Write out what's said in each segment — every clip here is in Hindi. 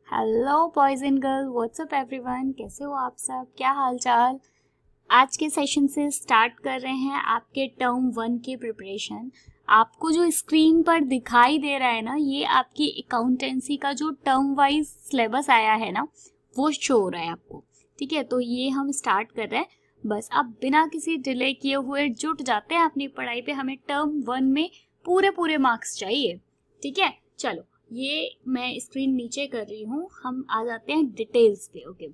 Hello boys and girl, WhatsApp everyone, कैसे हो आप सब, क्या हाल चाल। आज के सेशन से स्टार्ट कर रहे हैं आपके टर्म 1 की प्रिपरेशन। आपको जो स्क्रीन पर दिखाई दे रहा है ना, ये आपकी अकाउंटेंसी का जो टर्म वाइज सिलेबस आया है ना, वो शो हो रहा है आपको। ठीक है, तो ये हम स्टार्ट कर रहे हैं। बस अब बिना किसी डिले किए हुए जुट जाते हैं अपनी पढ़ाई पे। हमें टर्म 1 में पूरे मार्क्स चाहिए। ठीक है, चलो ये मैं स्क्रीन नीचे कर रही हूँ, हम आ जाते हैं डिटेल्स पे। ओके,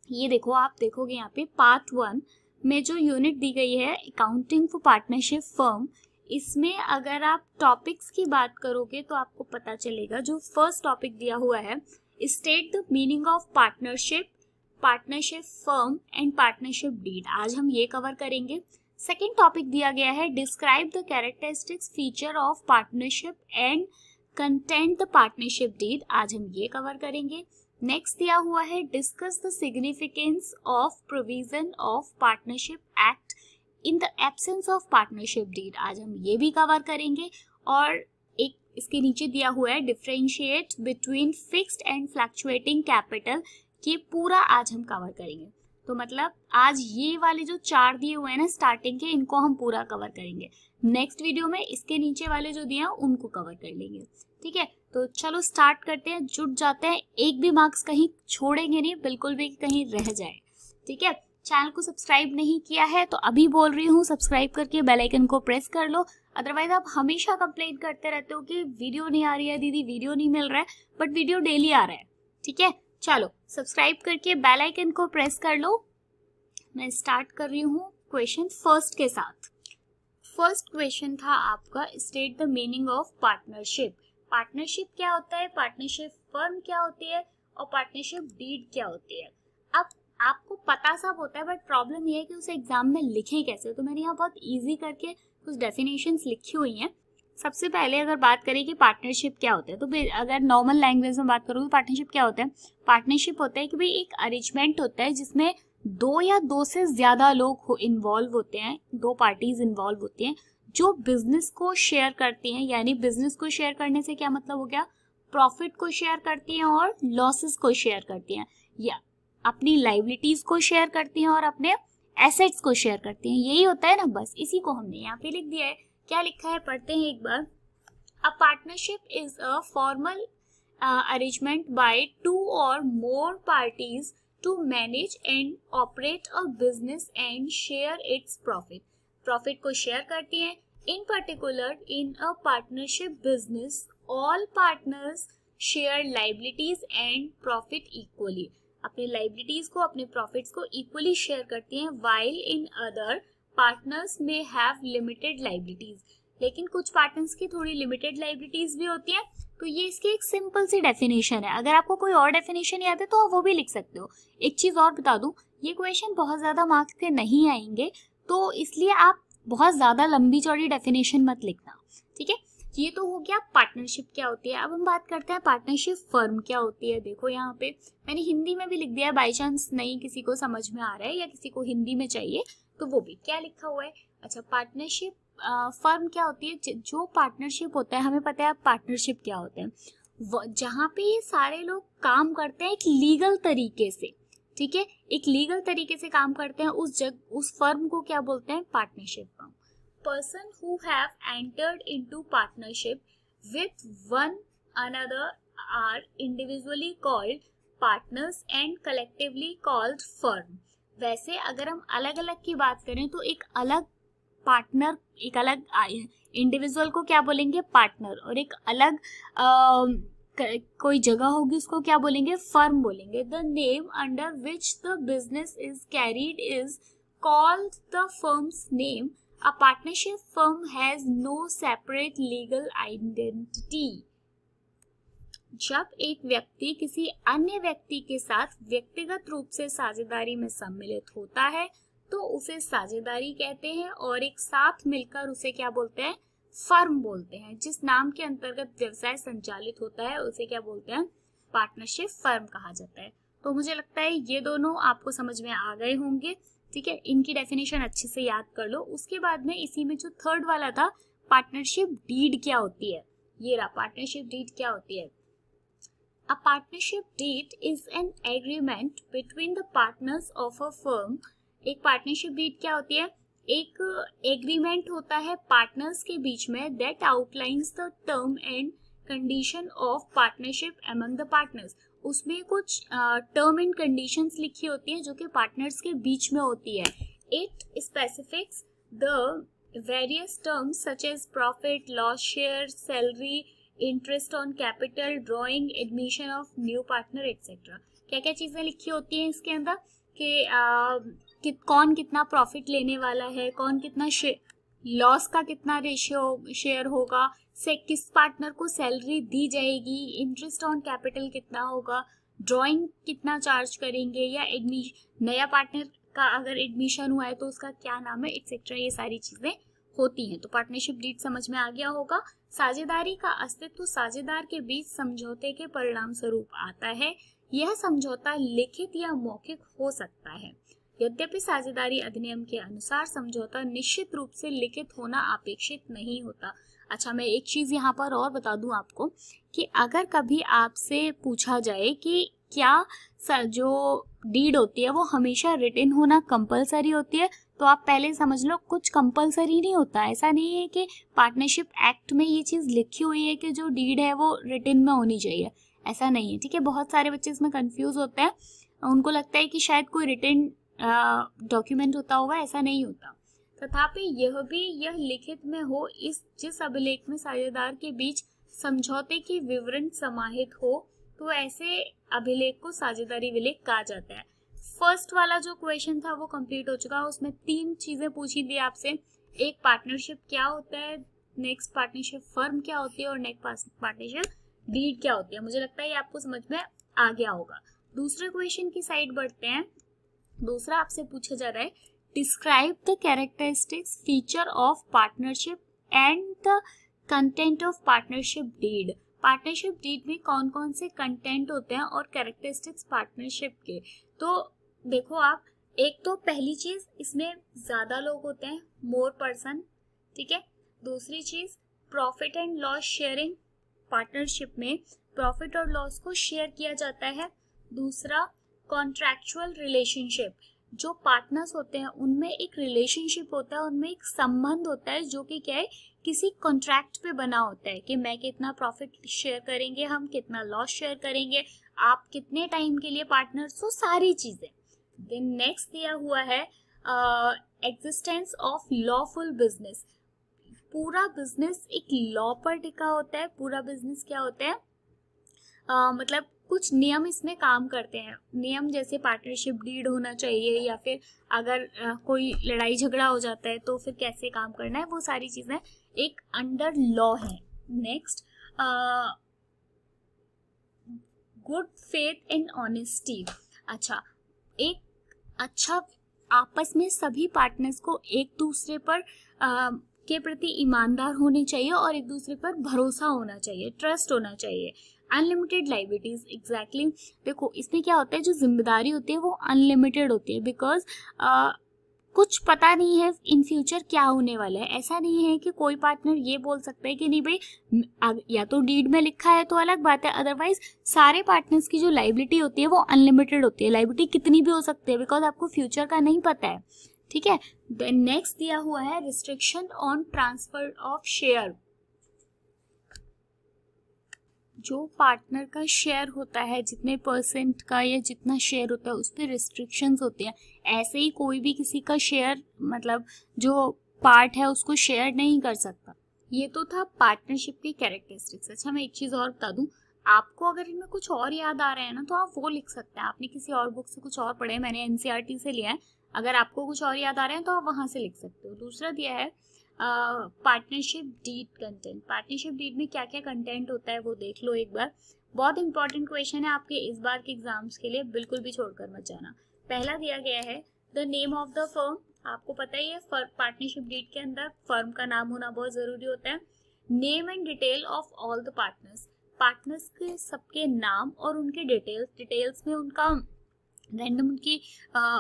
ये देखो, आप देखोगे यहाँ पे पार्ट 1 में जो यूनिट दी गई है अकाउंटिंग फॉर पार्टनरशिप फर्म, इसमें अगर आप टॉपिक्स की बात करोगे तो आपको पता चलेगा। जो फर्स्ट टॉपिक दिया हुआ है, state the meaning of partnership, partnership firm and partnership deed, आज हम ये कवर करेंगे। सेकेंड टॉपिक दिया गया है describe the characteristics feature of partnership and content the partnership deed, आज हम ये कवर करेंगे। नेक्स्ट दिया हुआ है discuss the significance of provision of partnership act in the absence of partnership deed, आज हम ये भी कवर करेंगे। और एक इसके नीचे दिया हुआ है differentiate between fixed and fluctuating capital, ये पूरा आज हम कवर करेंगे। तो मतलब आज ये वाले जो 4 दिए हुए हैं ना स्टार्टिंग के, इनको हम पूरा कवर करेंगे। नेक्स्ट वीडियो में इसके नीचे वाले जो दिए हैं उनको कवर कर लेंगे। ठीक है, तो चलो स्टार्ट करते हैं, जुट जाते हैं। एक भी मार्क्स कहीं छोड़ेंगे नहीं, बिल्कुल भी कहीं रह जाए। ठीक है, चैनल को सब्सक्राइब नहीं किया है तो अभी बोल रही हूँ, सब्सक्राइब करके बेल आइकन को प्रेस कर लो। अदरवाइज आप हमेशा कंप्लेंट करते रहते हो कि वीडियो नहीं आ रही है दीदी, वीडियो नहीं मिल रहा है, बट वीडियो डेली आ रहा है। ठीक है, चलो सब्सक्राइब करके बेल आइकन को प्रेस कर लो। मैं स्टार्ट कर रही हूँ क्वेश्चन फर्स्ट के साथ। फर्स्ट क्वेश्चन था आपका state the meaning of partnership. Partnership क्या होता है, पार्टनरशिप फर्म क्या होती है और पार्टनरशिप डीड क्या होती है। अब आपको पता सब होता है, बट प्रॉब्लम ये है कि उसे एग्जाम में लिखें कैसे। तो मैंने यहाँ बहुत इजी करके कुछ डेफिनेशंस लिखी हुई हैं। सबसे पहले अगर बात करें कि पार्टनरशिप क्या होता है, तो अगर नॉर्मल लैंग्वेज में बात करूँ तो पार्टनरशिप क्या होता है। पार्टनरशिप होता है कि भाई एक अरेंजमेंट होता है जिसमें 2 या 2 से ज्यादा लोग इन्वॉल्व होते हैं, 2 पार्टीज इन्वॉल्व होती हैं जो बिजनेस को शेयर करती हैं। यानी बिजनेस को शेयर करने से क्या मतलब हो गया, प्रॉफिट को शेयर करती हैं और लॉसेस को शेयर करती हैं, या अपनी लाइबिलिटीज को शेयर करती हैं और अपने एसेट्स को शेयर करती हैं। यही होता है ना, बस इसी को हमने यहाँ पे लिख दिया है। क्या लिखा है पढ़ते हैं एक बार। A partnership is a formal arrangement by 2 or more parties to manage and operate a business and share its profit. Profit को शेयर करती हैं। In particular, in a partnership business, all partners share liabilities and profit equally. अपने liabilities को, अपने profits को equally शेयर करती हैं, while in other पार्टनर्स में हैव लिमिटेड लाइबिलिटीज, लेकिन कुछ पार्टनर्स की थोड़ी लिमिटेड लाइबिलिटीज भी होती हैं। तो ये इसकी एक सिंपल सी डेफिनेशन है। अगर आपको कोई और डेफिनेशन याद है तो आप वो भी लिख सकते हो। एक चीज और बता दूं, ये क्वेश्चन बहुत ज्यादा मार्क्स के नहीं आएंगे, तो इसलिए आप बहुत ज्यादा लंबी चौड़ी डेफिनेशन मत लिखना। ठीक है, ये तो हो गया पार्टनरशिप क्या होती है। अब हम बात करते हैं पार्टनरशिप फर्म क्या होती है। देखो यहाँ पे मैंने हिंदी में भी लिख दिया है, बाई चांस नहीं किसी को समझ में आ रहा है या किसी को हिंदी में चाहिए तो वो भी क्या लिखा हुआ है। अच्छा, पार्टनरशिप फर्म क्या होती है, जो पार्टनरशिप होता है, हमें पता है पार्टनरशिप क्या होता है, जहाँ पे ये सारे लोग काम करते हैं एक लीगल तरीके से। ठीक है, एक लीगल तरीके से काम करते हैं, उस फर्म को क्या बोलते हैं, partnership firm. Person who have entered into partnership with one another are individually called partners and collectively called firm. वैसे अगर हम अलग अलग की बात करें तो एक अलग पार्टनर, एक अलग इंडिविजुअल को क्या बोलेंगे, पार्टनर, और एक अलग कोई जगह होगी उसको क्या बोलेंगे, फर्म बोलेंगे। The name under which the business is carried is called the firm's name. A partnership firm has no separate legal identity. जब एक व्यक्ति किसी अन्य व्यक्ति के साथ व्यक्तिगत रूप से साझेदारी में सम्मिलित होता है तो उसे साझेदारी कहते हैं, और एक साथ मिलकर उसे क्या बोलते हैं, फर्म बोलते हैं। जिस नाम के अंतर्गत व्यवसाय संचालित होता है उसे क्या बोलते हैं, पार्टनरशिप फर्म कहा जाता है। तो मुझे लगता है ये दोनों आपको समझ में आ गए होंगे। ठीक है, इनकी डेफिनेशन अच्छे से याद कर लो। उसके बाद में इसी में जो थर्ड वाला था, पार्टनरशिप डीड क्या होती है, ये रहा, पार्टनरशिप डीड क्या होती है। A partnership deed is an agreement between the partners of a firm. एक पार्टनरशिप डीड क्या होती है? एक एग्रीमेंट होता है पार्टनर्स के बीच में that outlines the term and condition of partnership among the partners. उसमें कुछ टर्म एंड कंडीशंस लिखी होती हैं जो कि पार्टनर्स के बीच में होती है। It specifies the various terms such as profit, loss share, salary, interest on capital, drawing, admission of new partner etcetera. क्या क्या चीजें लिखी होती हैं इसके अंदर कि कौन कितना प्रॉफिट लेने वाला है, कौन कितना लॉस का कितना रेशियो शेयर होगा, से किस पार्टनर को सैलरी दी जाएगी, इंटरेस्ट ऑन कैपिटल कितना होगा, ड्रॉइंग कितना चार्ज करेंगे, या एडमिशन नया पार्टनर का अगर एडमिशन हुआ है तो उसका क्या नाम है एक्सेट्रा। ये सारी चीजें होती हैं। तो पार्टनरशिप डीड समझ में आ गया होगा। साझेदारी का अस्तित्व साझेदार के बीच समझौते के परिणाम स्वरूप आता है। यह समझौता लिखित या मौखिक हो सकता है। यद्यपि साझेदारी अधिनियम के अनुसार समझौता निश्चित रूप से लिखित होना अपेक्षित नहीं होता। अच्छा, मैं एक चीज यहाँ पर और बता दूं आपको कि अगर कभी आपसे पूछा जाए कि क्या जो डीड होती है वो हमेशा रिटन होना कंपलसरी होती है, तो आप पहले समझ लो कुछ कंपलसरी नहीं होता। ऐसा नहीं है कि पार्टनरशिप एक्ट में ये चीज लिखी हुई है कि जो डीड है वो रिटन में होनी चाहिए, ऐसा नहीं है। ठीक है, बहुत सारे बच्चे इसमें कंफ्यूज होते हैं, उनको लगता है कि शायद कोई रिटन डॉक्यूमेंट होता होगा, ऐसा नहीं होता। तथापि यह लिखित में हो जिस अभिलेख में साझेदार के बीच समझौते की विवरण समाहित हो तो ऐसे अभिलेख को साझेदारी विलेख कहा जाता है। फर्स्ट वाला जो क्वेश्चन था वो कंप्लीट हो चुका है। उसमें 3 चीजें पूछी थी आपसे। एक, पार्टनरशिप क्या होता है, नेक्स्ट पार्टनरशिप फर्म क्या होती है, और नेक्स्ट पार्टनरशिप डीड क्या होती है। मुझे लगता है ये आपको समझ में आ गया होगा। दूसरे क्वेश्चन की साइड बढ़ते हैं। दूसरा आपसे पूछा जा रहा है, describe the characteristics feature of partnership and the content of partnership deed. Partnership deed में कौन कौन से कंटेंट होते हैं और कैरेक्टरिस्टिक्स पार्टनरशिप के। तो देखो आप, एक तो पहली चीज, इसमें ज्यादा लोग होते हैं, मोर पर्सन। ठीक है। दूसरी चीज, profit and loss sharing. Partnership में प्रॉफिट और लॉस को शेयर किया जाता है। दूसरा, कॉन्ट्रैक्चुअल रिलेशनशिप। जो पार्टनर्स होते हैं उनमें एक रिलेशनशिप होता है, उनमें एक संबंध होता है जो कि क्या है, किसी कॉन्ट्रैक्ट पे बना होता है कि मैं कितना प्रॉफिट शेयर करेंगे, हम कितना लॉस शेयर करेंगे, आप कितने टाइम के लिए पार्टनर्स हो, सारी चीजें। देन नेक्स्ट दिया हुआ है एग्जिस्टेंस ऑफ लॉफुल बिजनेस। पूरा बिजनेस एक लॉ पर टिका होता है। पूरा बिजनेस क्या होता है, मतलब कुछ नियम इसमें काम करते हैं। नियम जैसे पार्टनरशिप डीड होना चाहिए, या फिर अगर कोई लड़ाई झगड़ा हो जाता है तो फिर कैसे काम करना है, वो सारी चीजें एक अंडर लॉ है। Next, good faith and honesty. अच्छा, एक अच्छा आपस में सभी पार्टनर्स को एक दूसरे पर के प्रति ईमानदार होने चाहिए और एक दूसरे पर भरोसा होना चाहिए, ट्रस्ट होना चाहिए। Unlimited liabilities, exactly. देखो इसमें क्या होता है, जो जिम्मेदारी होती है वो अनलिमिटेड होती है, बिकॉज कुछ पता नहीं है इन फ्यूचर क्या होने वाला है। ऐसा नहीं है कि कोई पार्टनर ये बोल सकता है कि नहीं भाई, या तो डीड में लिखा है तो अलग बात है, अदरवाइज सारे पार्टनर्स की जो लाइबिलिटी होती है वो अनलिमिटेड होती है। लाइबिलिटी कितनी भी हो सकती है, बिकॉज आपको फ्यूचर का नहीं पता है। ठीक है। देन नेक्स्ट दिया हुआ है restriction on transfer of share. जो पार्टनर का शेयर होता है, जितने परसेंट का या जितना शेयर होता है उस पर रिस्ट्रिक्शंस होते हैं। ऐसे ही कोई भी किसी का शेयर, मतलब जो पार्ट है उसको शेयर नहीं कर सकता। ये तो था पार्टनरशिप की कैरेक्टरिस्टिक्स। अच्छा, मैं एक चीज और बता दूं आपको, अगर इनमें कुछ और याद आ रहा है ना तो आप वो लिख सकते हैं। आपने किसी और बुक से कुछ और पढ़े, मैंने एनसीईआरटी से लिया है। अगर आपको कुछ और याद आ रहे हैं तो आप वहां से लिख सकते हो। दूसरा दिया है partnership deed content. Partnership deed में क्या क्या कंटेंट होता है वो देख लो एक बार। बहुत इंपॉर्टेंट क्वेश्चन है आपके इस बार के एग्जाम्स के लिए, बिल्कुल भी छोड़कर मत जाना। पहला दिया गया है the name of the firm. आपको पता ही है पार्टनरशिप डीड के अंदर फर्म का नाम होना बहुत जरूरी होता है। Name and detail of all the partners. Partners के सबके नाम और उनके डिटेल्स में उनका रैंडम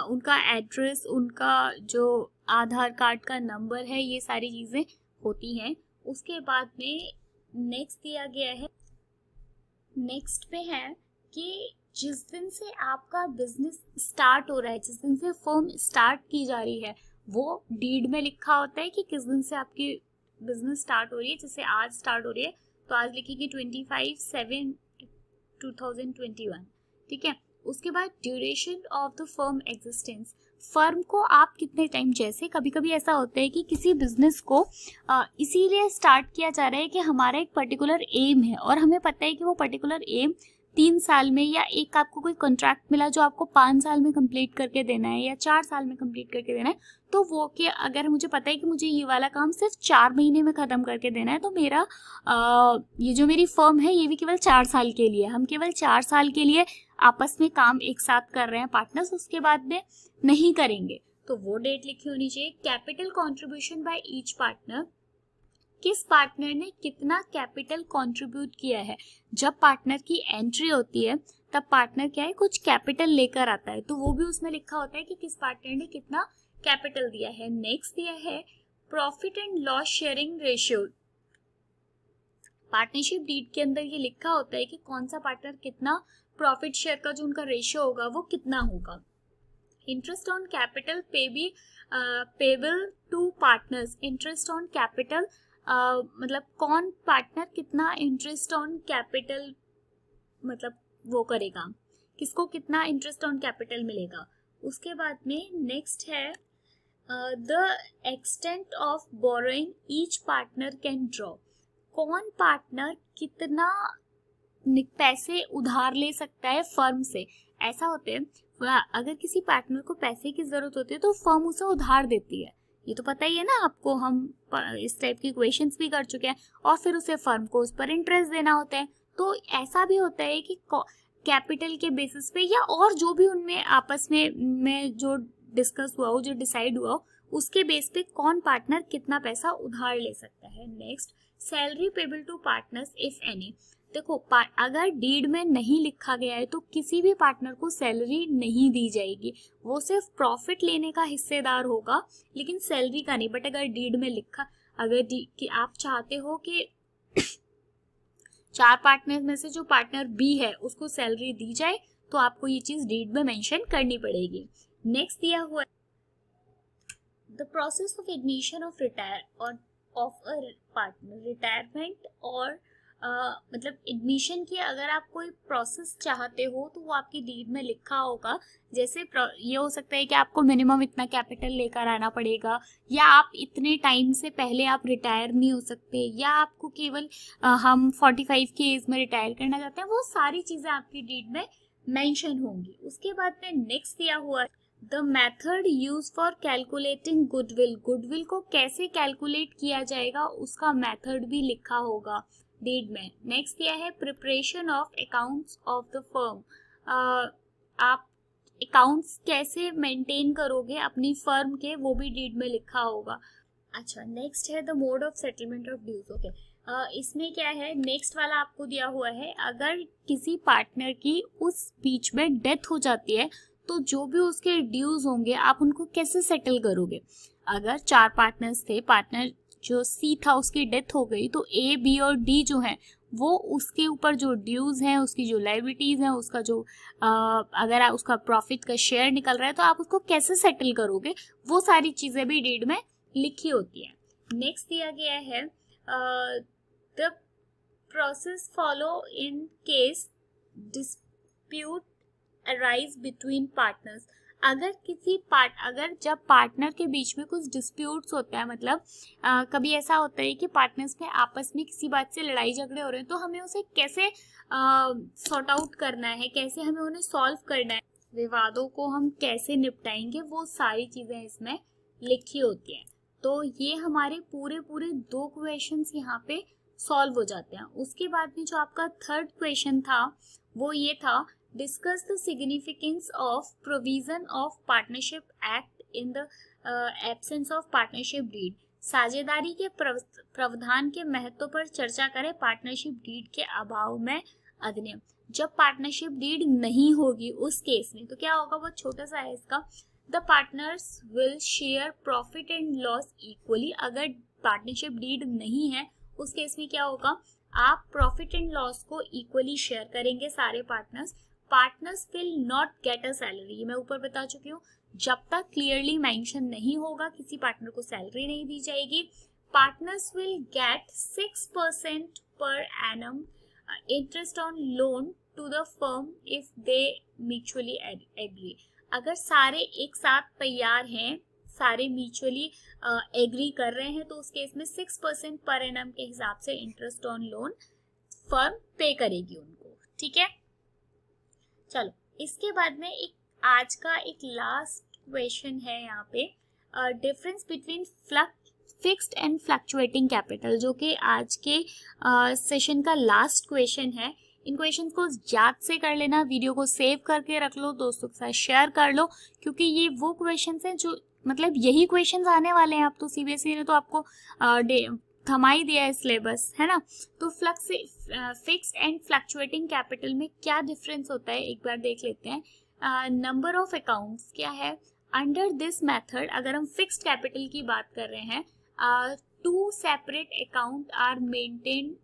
उनका एड्रेस, उनका जो आधार कार्ड का नंबर है, ये सारी चीजें होती हैं। उसके बाद में नेक्स्ट दिया गया है नेक्स्ट पे है कि जिस दिन से आपका बिजनेस स्टार्ट हो रहा है, जिस दिन से फर्म स्टार्ट की जा रही है, वो डीड में लिखा होता है कि किस दिन से आपकी बिजनेस स्टार्ट हो रही है। जैसे आज स्टार्ट हो रही है तो आज लिखेगी 25/7/2021, ठीक है। उसके बाद duration of the firm existence, firm को आप कितने टाइम, जैसे कभी कभी ऐसा होता है कि किसी बिजनेस को इसीलिए स्टार्ट किया जा रहा है कि हमारा एक पर्टिकुलर एम है और हमें पता है कि वो पर्टिकुलर एम 3 साल में, या एक आपको कोई कॉन्ट्रैक्ट मिला जो आपको 5 साल में कंप्लीट करके देना है या 4 साल में कंप्लीट करके देना है, तो वो कि अगर मुझे पता है कि मुझे ये वाला काम सिर्फ 4 महीने में ख़त्म करके देना है, तो मेरा ये जो मेरी फर्म है ये भी केवल 4 साल के लिए, हम केवल 4 साल के लिए आपस में काम एक साथ कर रहे हैं पार्टनर्स, उसके बाद में नहीं करेंगे, तो वो डेट लिखी होनी चाहिए। Capital contribution by each partner, किस पार्टनर ने कितना कैपिटल कंट्रीब्यूट किया है। जब पार्टनर की एंट्री होती है तब पार्टनर क्या है, कुछ कैपिटल लेकर आता है, तो वो भी उसमें लिखा होता है कि किस पार्टनर ने कितना कैपिटल दिया है। नेक्स्ट दिया है profit and loss sharing ratio, partnership deed के अंदर ये लिखा होता है कि कौन सा पार्टनर कितना प्रॉफिट शेयर का जो उनका रेशियो होगा वो कितना होगा। Interest on capital payable to partners, interest on capital मतलब कौन पार्टनर कितना इंटरेस्ट ऑन कैपिटल मतलब वो करेगा, किसको कितना इंटरेस्ट ऑन कैपिटल मिलेगा। उसके बाद में नेक्स्ट है the extent of borrowing each partner can draw, कौन पार्टनर कितना पैसे उधार ले सकता है फर्म से। ऐसा होता है अगर किसी पार्टनर को पैसे की जरूरत होती है तो फर्म उसे उधार देती है, ये तो पता ही है ना आपको, हम इस टाइप की क्वेश्चंस भी कर चुके हैं, और फिर उसे फर्म को उस पर इंटरेस्ट देना होता है। तो ऐसा भी होता है कि कैपिटल के बेसिस पे या और जो भी उनमें आपस में जो डिस्कस हुआ हो, जो डिसाइड हुआ हो, उसके बेस पे कौन पार्टनर कितना पैसा उधार ले सकता है। Next salary payable to partners if any, देखो अगर डीड में नहीं लिखा गया है तो किसी भी पार्टनर को सैलरी नहीं दी जाएगी, वो सिर्फ प्रॉफिट लेने का हिस्सेदार होगा लेकिन सैलरी का नहीं। बट अगर डीड में लिखा, अगर कि आप चाहते हो कि 4 पार्टनर में से जो पार्टनर बी है उसको सैलरी दी जाए तो आपको ये चीज डीड में मेंशन करनी पड़ेगी। नेक्स्ट दिया हुआ the process of admission of retire और ऑफ अ पार्टनर, रिटायरमेंट और मतलब एडमिशन की अगर आप कोई प्रोसेस चाहते हो तो वो आपकी डीड में लिखा होगा। जैसे ये हो सकता है कि आपको मिनिमम इतना कैपिटल लेकर आना पड़ेगा, या आप इतने टाइम से पहले आप रिटायर नहीं हो सकते, या आपको केवल हम 45 की एज में रिटायर करना चाहते हैं, वो सारी चीज़ें आपकी डीड में मेंशन होंगी। उसके बाद में नेक्स्ट दिया हुआ the method use for calculating goodwill, goodwill को कैसे कैलकुलेट किया जाएगा उसका मेथड भी लिखा होगा डीड में। नेक्स्ट दिया है preparation of accounts of the firm, आप अकाउंट्स कैसे मेंटेन करोगे अपनी फर्म के, वो भी डीड में लिखा होगा। अच्छा नेक्स्ट है the mode of settlement of dues. Okay इसमें क्या है, नेक्स्ट वाला आपको दिया हुआ है अगर किसी पार्टनर की उस बीच में डेथ हो जाती है तो जो भी उसके ड्यूज होंगे आप उनको कैसे सेटल करोगे। अगर 4 पार्टनर्स थे, पार्टनर जो सी था उसकी डेथ हो गई तो ए बी और डी जो है वो उसके ऊपर जो ड्यूज हैं, उसकी जो लायबिलिटीज हैं, उसका जो अगर उसका प्रॉफिट का शेयर निकल रहा है तो आप उसको कैसे सेटल करोगे, वो सारी चीजें भी डीड में लिखी होती है। नेक्स्ट दिया गया है the process follow in case dispute arise between partners, अगर जब पार्टनर के बीच में कुछ डिस्प्यूट्स होता है, मतलब कभी ऐसा होता है कि पार्टनर्स में आपस में किसी बात से लड़ाई झगड़े हो रहे हैं तो हमें उसे कैसे सॉर्ट आउट करना है, कैसे हमें उन्हें सॉल्व करना है, विवादों को हम कैसे निपटाएंगे, वो सारी चीजें इसमें लिखी होती हैं। तो ये हमारे पूरे 2 क्वेश्चंस यहाँ पे सॉल्व हो जाते हैं। उसके बाद में जो आपका थर्ड क्वेश्चन था वो ये था discuss the significance of provision of partnership act in the absence of partnership deed, साझेदारी के प्रावधान के महत्व पर चर्चा करें पार्टनरशिप डीड के अभाव में अधिनियम। जब पार्टनरशिप डीड नहीं होगी उस केस में तो क्या होगा, वो छोटा सा है इसका, the partners will share profit and loss equally. अगर पार्टनरशिप डीड नहीं है उस केस में क्या होगा, आप प्रॉफिट एंड लॉस को इक्वली शेयर करेंगे सारे partners will not get a salary. मैं ऊपर बता चुकी हूँ, जब तक क्लियरली मेंशन नहीं होगा किसी पार्टनर को सैलरी नहीं दी जाएगी। Partners will get 6% per annum interest on loan to the firm if they mutually agree. अगर सारे एक साथ तैयार हैं, सारे म्यूचुअली एग्री कर रहे हैं, तो उस केस में 6% पर एनम के हिसाब से इंटरेस्ट ऑन लोन फर्म पे करेगी उनको। ठीक है, चलो इसके बाद में एक आज का एक लास्ट क्वेश्चन है यहाँ पे, difference between fixed and fluctuating capital, जो कि आज के सेशन का लास्ट क्वेश्चन है। इन क्वेश्चंस को याद से कर लेना, वीडियो को सेव करके रख लो, दोस्तों के साथ शेयर कर लो, क्योंकि ये वो क्वेश्चंस हैं जो मतलब यही क्वेश्चंस आने वाले हैं। अब तो सीबीएसई ने तो आपको थमा ही दिया है सिलेबस, है ना। तो फिक्स्ड एंड फ्लक्चुएटिंग कैपिटल में क्या डिफरेंस होता है एक बार देख लेते हैं। नंबर ऑफ अकाउंट्स क्या है अंडर दिस मेथड। अगर हम फिक्स्ड कैपिटल की बात कर रहे हैं, 2 separate account are maintained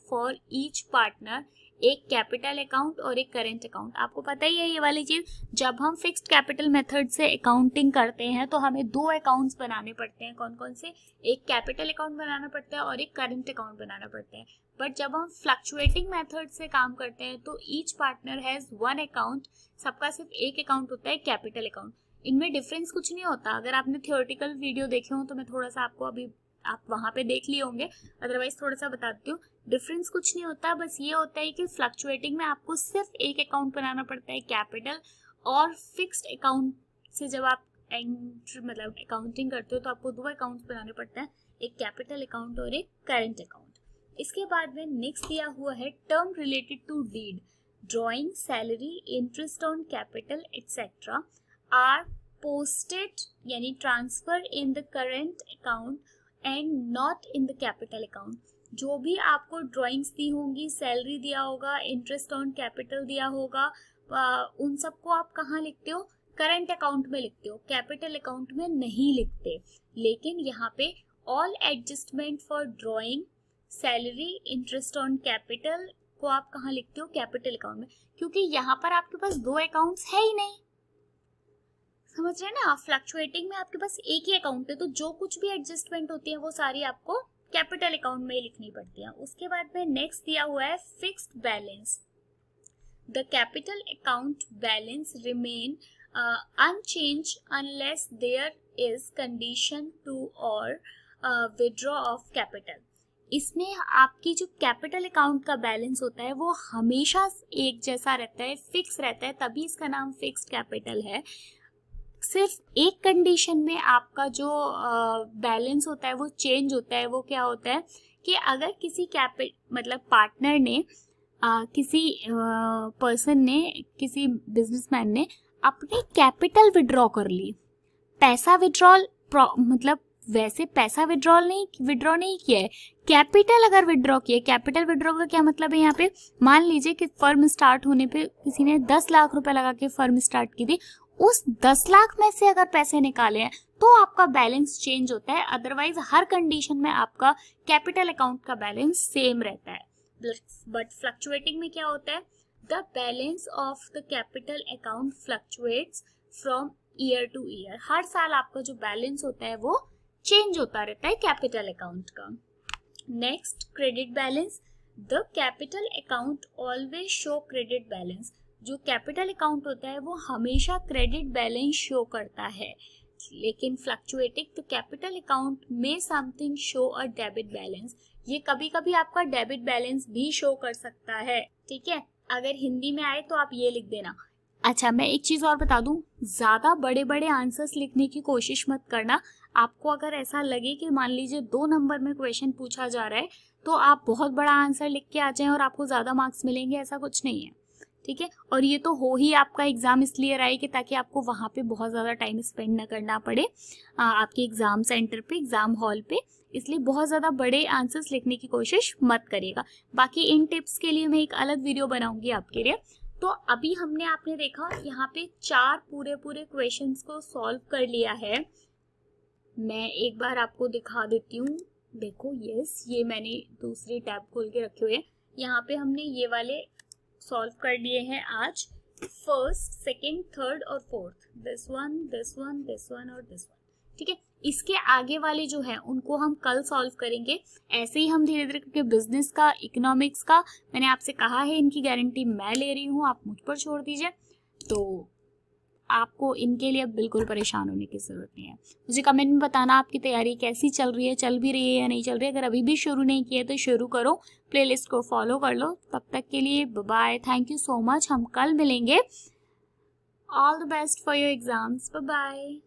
for each partner, एक कैपिटल अकाउंट और एक करेंट अकाउंट। आपको पता ही है ये वाली चीज, जब हम फिक्स्ड कैपिटल मेथड से अकाउंटिंग करते हैं तो हमें 2 अकाउंट्स बनाने पड़ते हैं। कौन कौन से? एक कैपिटल अकाउंट बनाना पड़ता है और एक करेंट अकाउंट बनाना पड़ता है। बट जब हम फ्लक्चुएटिंग मेथड से काम करते हैं तो ईच पार्टनर हैज 1 अकाउंट, सबका सिर्फ एक अकाउंट होता है, कैपिटल अकाउंट। इनमें डिफरेंस कुछ नहीं होता। अगर आपने थियोरेटिकल वीडियो देखे हो तो मैं थोड़ा सा आपको अभी आप वहां पे देख लिए होंगे, अदरवाइज थोड़ा सा बता देती हूँ। डिफरेंस कुछ नहीं होता, बस ये होता है कि फ्लक्चुएटिंग में आपको सिर्फ एक अकाउंट बनाना पड़ता है, कैपिटल, और फिक्स्ड अकाउंट से जब आप मतलब अकाउंटिंग करते हो तो आपको 2 अकाउंट्स बनाने पड़ते हैं, एक कैपिटल अकाउंट और एक करेंट अकाउंट। इसके बाद में नेक्स्ट दिया हुआ है term related to deed, drawing, salary, interest on capital etcetera are posted यानी transfer in the current account and not in the capital account. जो भी आपको ड्राइंग्स दी होंगी, सैलरी दिया होगा, इंटरेस्ट ऑन कैपिटल दिया होगा, उन सबको आप कहाँ लिखते हो? करंट अकाउंट में लिखते हो, कैपिटल अकाउंट में नहीं लिखते। लेकिन यहाँ पे all adjustment for drawing, salary, interest on capital को आप कहाँ लिखते हो? कैपिटल अकाउंट में, क्योंकि यहाँ पर आपके पास 2 अकाउंट्स है ही नहीं। समझ रहे हैं ना? फ्लक्चुएटिंग में आपके पास एक ही अकाउंट है, तो जो कुछ भी एडजस्टमेंट होती है वो सारी आपको कैपिटल अकाउंट में ही लिखनी पड़ती है। उसके बाद में नेक्स्ट दिया हुआ है fixed balance, the capital account balance remain unchange unless there is condition to or withdraw of capital. इसमें आपकी जो कैपिटल अकाउंट का बैलेंस होता है वो हमेशा एक जैसा रहता है, फिक्स रहता है, तभी इसका नाम फिक्स्ड कैपिटल है। सिर्फ एक कंडीशन में आपका जो बैलेंस होता है वो चेंज होता है। वो क्या होता है कि अगर किसी मतलब पार्टनर ने किसी पर्सन ने, किसी बिजनेसमैन ने अपनी कैपिटल विड्रॉ कर ली, पैसा विड्रॉल मतलब वैसे पैसा विड्रॉ नहीं किया है, कैपिटल अगर विड्रॉ किया। कैपिटल विड्रॉ का क्या मतलब है? यहाँ पे मान लीजिए कि फर्म स्टार्ट होने पे किसी ने 10 लाख रुपए लगा के फर्म स्टार्ट की थी, उस 10 लाख में से अगर पैसे निकाले हैं तो आपका बैलेंस चेंज होता है, अदरवाइज हर कंडीशन में आपका कैपिटल अकाउंट का बैलेंस सेम रहता है। बट फ्लक्चुएटिंग में क्या होता है? The balance of the capital account fluctuates from year to year. हर साल आपका जो बैलेंस होता है वो चेंज होता रहता है कैपिटल अकाउंट का। Next, credit balance, the capital account always show credit balance. जो कैपिटल अकाउंट होता है वो हमेशा क्रेडिट बैलेंस शो करता है, लेकिन फ्लक्चुएटिंग द कैपिटल अकाउंट में something show a debit balance. ये कभी कभी आपका डेबिट बैलेंस भी शो कर सकता है। ठीक है, अगर हिंदी में आए तो आप ये लिख देना। अच्छा, मैं एक चीज और बता दूं, ज्यादा बड़े बड़े आंसर्स लिखने की कोशिश मत करना। आपको अगर ऐसा लगे कि मान लीजिए 2 नंबर में क्वेश्चन पूछा जा रहा है तो आप बहुत बड़ा आंसर लिख के आ जाएं और आपको ज्यादा मार्क्स मिलेंगे, ऐसा कुछ नहीं है। ठीक है, और ये तो हो ही आपका एग्जाम इसलिए रहा है कि ताकि आपको वहां पे बहुत ज्यादा टाइम स्पेंड न करना पड़े आपके एग्जाम सेंटर पे, एग्जाम हॉल पे, इसलिए बहुत ज्यादा बड़े आंसर्स लिखने की कोशिश मत करिएगा। बाकी इन टिप्स के लिए मैं एक अलग वीडियो बनाऊंगी आपके लिए। तो अभी आपने देखा यहाँ पे 4 पूरे क्वेश्चंस को सॉल्व कर लिया है। मैं एक बार आपको दिखा देती हूँ देखो यस, ये मैंने दूसरी टैब खोल के रखे हुए, यहाँ पे हमने ये वाले सॉल्व कर लिए हैं आज, फर्स्ट, सेकंड, थर्ड और fourth, this one, this one, this one और दिस वन। ठीक है, इसके आगे वाले जो है उनको हम कल सॉल्व करेंगे। ऐसे ही हम धीरे धीरे करके बिजनेस का, इकोनॉमिक्स का, मैंने आपसे कहा है इनकी गारंटी मैं ले रही हूँ, आप मुझ पर छोड़ दीजिए। तो आपको इनके लिए अब बिल्कुल परेशान होने की ज़रूरत नहीं है। मुझे कमेंट में बताना आपकी तैयारी कैसी चल रही है, चल भी रही है या नहीं चल रही है। अगर अभी भी शुरू नहीं किया तो शुरू करो, प्लेलिस्ट को फॉलो कर लो। तब तक के लिए bye, thank you so much, हम कल मिलेंगे। All the best for your exams, bye bye.